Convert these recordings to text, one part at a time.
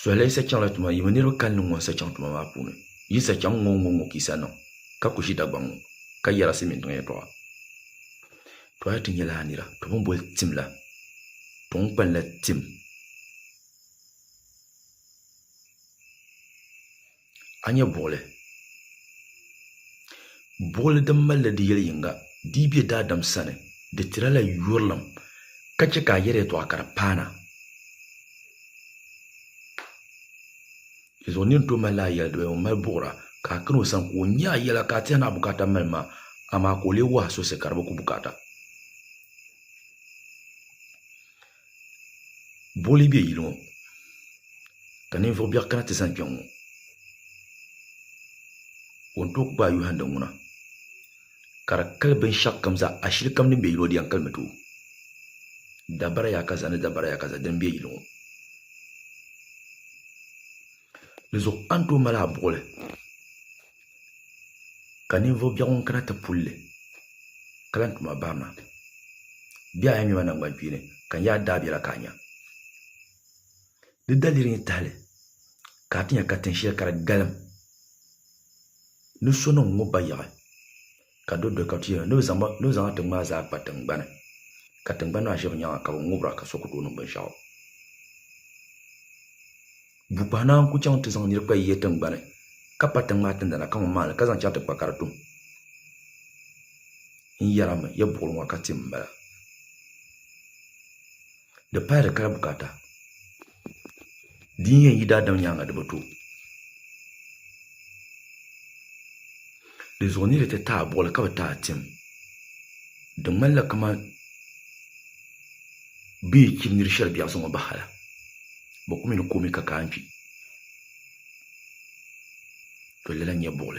Sohle sa chang la tuma yimani ro kan ngo sa chang tuma ma pune yi sa chang ngo kisa no ka kushi da bang ka yara simin to to ya tin yela hanira to bon bol timla ton pan la tim anya bole da malla di yel yinga di bi da dam sane de tirala yurlam kace ka yere to akara pana izo nin to mala yel do mal bura ka kanu san ko nya yela ka tana bukata malma ama ko le wa so se karba ku bukata boli bi yilo kanin fo biya kana te san pion on to ba yu handa nguna kara kalbin shakkam za a shirkam din bai yilo diyan kalmatu dabara ya kaza ne dabara ya kaza dan bai yilo lezo anto mala bole kanin vo biya on kana ta pulle kalan tuma bama biya ya nyuma nan gwanpine kan ya dabira kanya de dalirin tale katinya katin shi kara galam nu sono ngoba ya ka do katiya no zama tangma za patang bana katang bana shi nya ka ngobra ka sokoto no ban shawo bupana ku chang te zang ni ka yetang bana ka patang ma tanda na ka mal ka zang chata pa karatu in yarama ya bol wa katim bala de pare ka bukata dinyen yi dadam nyanga de batu les zonir était ta bol ka ta tim de malla kama bi kimnir shar biya so bahala ba kuma ni komi ka kanfi to lelan ya bol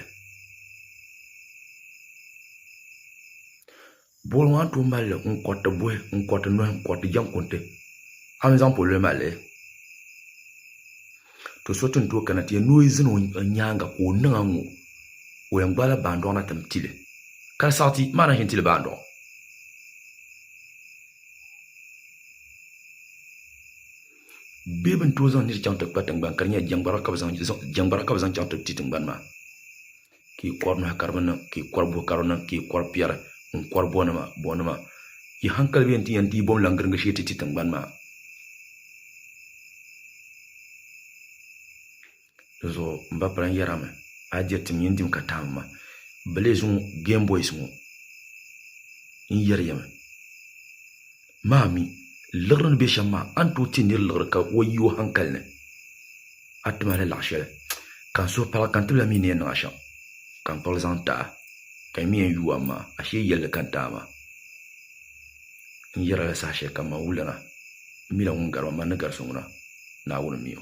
wan to malla on kota boy on kota no on kota jankonte am exemple le male to sotin to kana te no izino nyanga ko nangu o yangbala bando na tamtile kala sati mana hintile bando beben to zan ni chanta patang ban karnya jangbara ka bazan chanta titing ban ma ki korna karbana ki korbo karona ki korpiara on korbona ma bonama yi hankal bi yanti bom langar nga sheti titing ban ma zo mba pran yarame ajet tim yindim katama blezun game boys mo in yer yame mami lagran be shama antu tinir lagra ka wayo hankal ne atmale lashele kan so pala kan tula mini na sha kan pol zanta kan mi yuama ashe yel kan tama in yera la sashe kama ulana mila ungarwa managar sunguna na wuna miyo